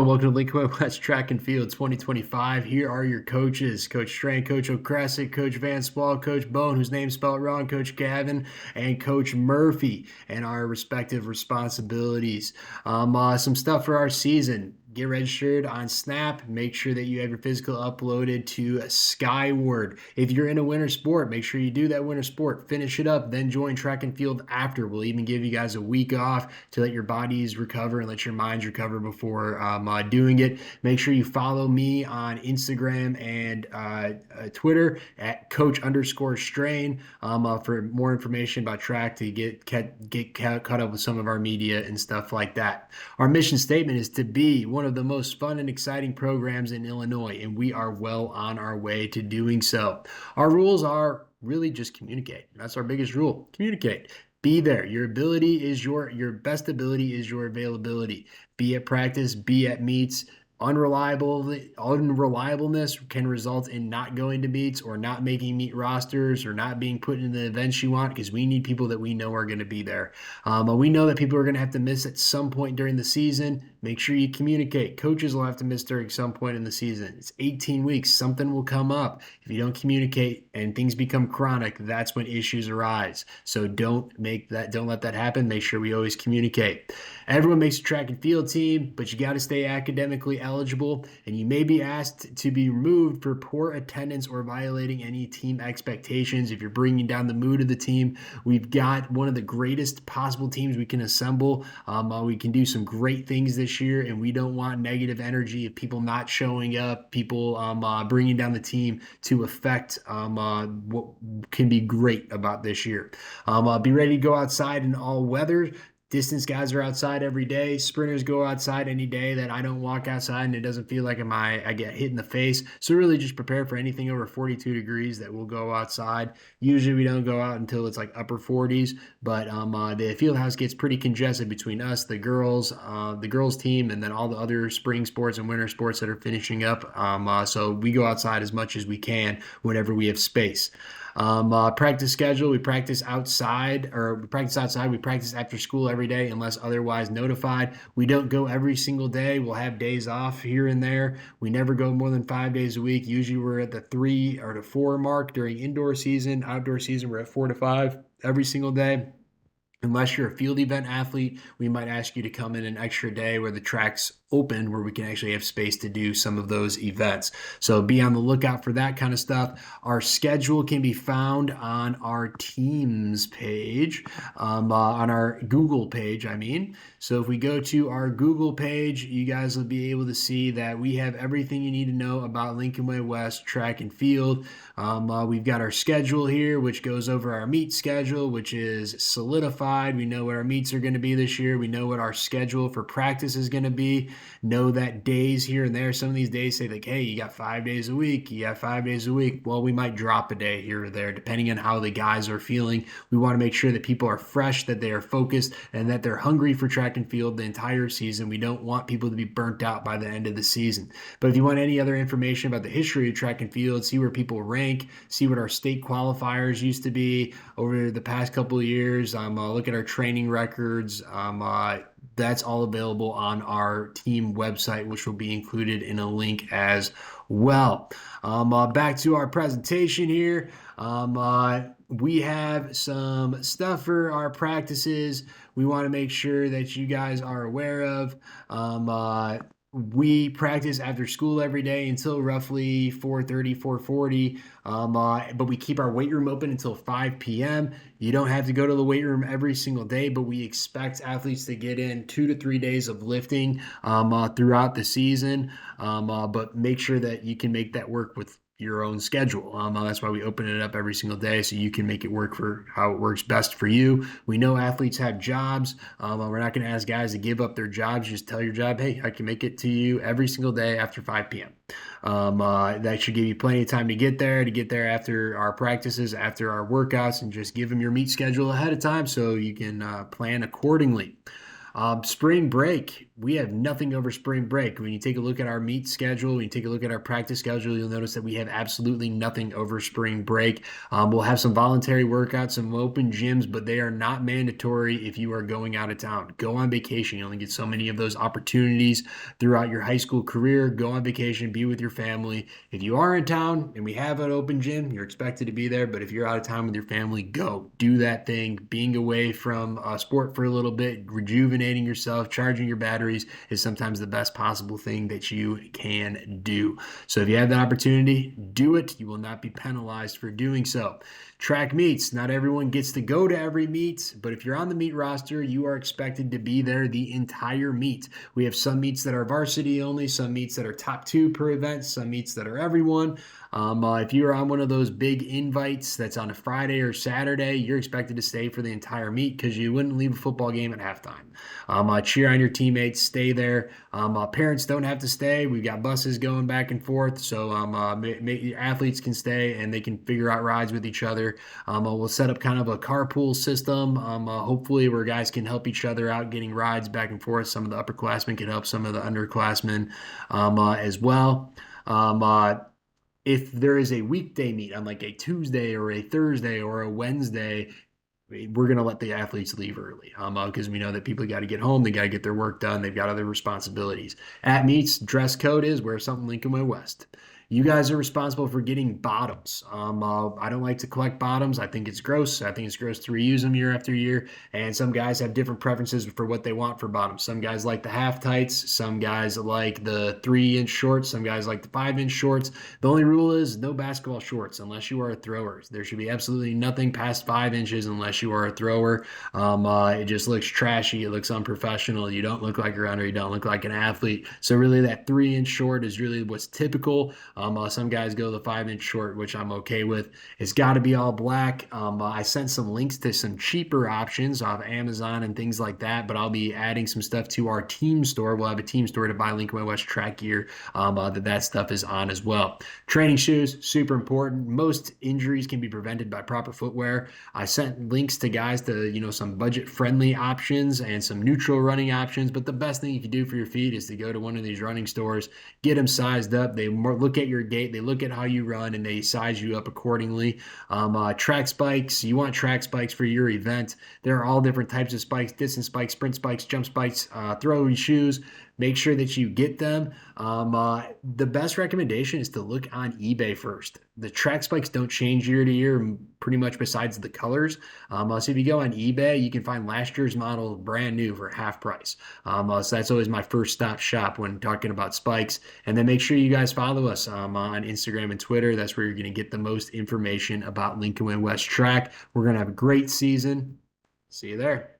welcome to Lincoln West Track and Field 2025. Here are your coaches, Coach Strain, Coach O'Cressick, Coach Van Spall, Coach Bone, whose name's spelled wrong, Coach Gavin, and Coach Murphy, and our respective responsibilities. Some stuff for our season. Get registered on Snap. Make sure that you have your physical uploaded to Skyward. If you're in a winter sport, make sure you do that winter sport. Finish it up, then join track and field after. We'll even give you guys a week off to let your bodies recover and let your minds recover before doing it. Make sure you follow me on Instagram and Twitter at Coach_Strain for more information about track to get caught up with some of our media and stuff like that. Our mission statement is to be one of the most fun and exciting programs in Illinois, and we are well on our way to doing so. Our rules are really just communicate. That's our biggest rule. Communicate. Be there. Your best ability is your availability. Be at practice, be at meets. Unreliableness can result in not going to meets or not making meet rosters or not being put in the events you want, because we need people that we know are going to be there. We know that people are going to have to miss at some point during the season. Make sure you communicate. Coaches will have to miss during some point in the season. It's 18 weeks. Something will come up. If you don't communicate and things become chronic, that's when issues arise. So don't let that happen. Make sure we always communicate. Everyone makes a track and field team, but you got to stay academically eligible, and you may be asked to be removed for poor attendance or violating any team expectations. If you're bringing down the mood of the team, we've got one of the greatest possible teams we can assemble. We can do some great things this year, and we don't want negative energy of people not showing up, people bringing down the team to affect what can be great about this year. Be ready to go outside in all weather. Distance guys are outside every day. Sprinters go outside any day that I don't walk outside and it doesn't feel like I get hit in the face. So really just prepare for anything over 42 degrees that will go outside. Usually we don't go out until it's like upper 40s, but the field house gets pretty congested between us, the girls team, and then all the other spring sports and winter sports that are finishing up. So we go outside as much as we can whenever we have space. Practice schedule, we practice outside. We practice after school every day unless otherwise notified. We don't go every single day. We'll have days off here and there. We never go more than 5 days a week. Usually we're at the 3 or to 4 mark during indoor season. Outdoor season, we're at 4 to 5 every single day. Unless you're a field event athlete, we might ask you to come in an extra day where the track's open, where we can actually have space to do some of those events. So be on the lookout for that kind of stuff. Our schedule can be found on our teams page, on our Google page, I mean. So if we go to our Google page, you guys will be able to see that we have everything you need to know about Lincoln Way West track and field. We've got our schedule here, which goes over our meet schedule, which is solidified. We know what our meets are going to be this year. We know what our schedule for practice is going to be. Know that days here and there, some of these days say like, hey, you got 5 days a week. Well, we might drop a day here or there, depending on how the guys are feeling. We want to make sure that people are fresh, that they are focused, and that they're hungry for track and field the entire season. We don't want people to be burnt out by the end of the season. But if you want any other information about the history of track and field, see where people rank, see what our state qualifiers used to be over the past couple of years, look at our training records. That's all available on our team website, which will be included in a link as well. Back to our presentation here. We have some stuff for our practices we want to make sure that you guys are aware of. We practice after school every day until roughly 4:30, 4:40, but we keep our weight room open until 5 p.m. You don't have to go to the weight room every single day, but we expect athletes to get in 2 to 3 days of lifting throughout the season, but make sure that you can make that work with your own schedule. That's why we open it up every single day, so you can make it work for how it works best for you. We know athletes have jobs. We're not going to ask guys to give up their jobs. Just tell your job, hey, I can make it to you every single day after 5 p.m. That should give you plenty of time to get there after our practices, after our workouts, and just give them your meet schedule ahead of time so you can plan accordingly. Spring break we have nothing over spring break. When you take a look at our meet schedule, when you take a look at our practice schedule, you'll notice that we have absolutely nothing over spring break. We'll have some voluntary workouts, some open gyms, but they are not mandatory if you are going out of town. Go on vacation. You only get so many of those opportunities throughout your high school career. Go on vacation, be with your family. If you are in town and we have an open gym, you're expected to be there. But if you're out of town with your family, go do that thing. Being away from sport for a little bit, rejuvenating yourself, charging your batteries is sometimes the best possible thing that you can do. So if you have that opportunity, do it. You will not be penalized for doing so. Track meets. Not everyone gets to go to every meet, but if you're on the meet roster, you are expected to be there the entire meet. We have some meets that are varsity only, some meets that are top 2 per event, some meets that are everyone. If you're on one of those big invites that's on a Friday or Saturday, you're expected to stay for the entire meet because you wouldn't leave a football game at halftime. Cheer on your teammates, stay there. Parents don't have to stay. We've got buses going back and forth, so athletes can stay and they can figure out rides with each other. We'll set up kind of a carpool system, hopefully where guys can help each other out getting rides back and forth. Some of the upperclassmen can help some of the underclassmen as well. If there is a weekday meet on like a Tuesday or a Thursday or a Wednesday, we're going to let the athletes leave early because we know that people got to get home. They got to get their work done. They've got other responsibilities. At meets, dress code is wear something Lincoln Way West. You guys are responsible for getting bottoms. I don't like to collect bottoms. I think it's gross. I think it's gross to reuse them year after year. And some guys have different preferences for what they want for bottoms. Some guys like the half tights. Some guys like the 3-inch shorts. Some guys like the 5-inch shorts. The only rule is no basketball shorts unless you are a thrower. There should be absolutely nothing past 5 inches unless you are a thrower. It just looks trashy. It looks unprofessional. You don't look like a runner. You don't look like an athlete. So really that 3-inch short is really what's typical. Some guys go the 5-inch short, which I'm okay with. It's got to be all black. I sent some links to some cheaper options off Amazon and things like that, but I'll be adding some stuff to our team store. We'll have a team store to buy Lincoln Way West track gear that stuff is on as well. Training shoes, super important. Most injuries can be prevented by proper footwear. I sent links to guys to, some budget-friendly options and some neutral running options, but the best thing you can do for your feet is to go to one of these running stores, get them sized up. They look at your gait, they look at how you run, and they size you up accordingly. Track spikes, you want track spikes for your event. There are all different types of spikes: distance spikes, sprint spikes, jump spikes, throw shoes. Make sure that you get them. The best recommendation is to look on eBay first. The track spikes don't change year to year, pretty much besides the colors. So if you go on eBay, you can find last year's model brand new for half price. So that's always my first stop shop when talking about spikes. And then make sure you guys follow us on Instagram and Twitter. That's where you're going to get the most information about Lincoln Way West track. We're going to have a great season. See you there.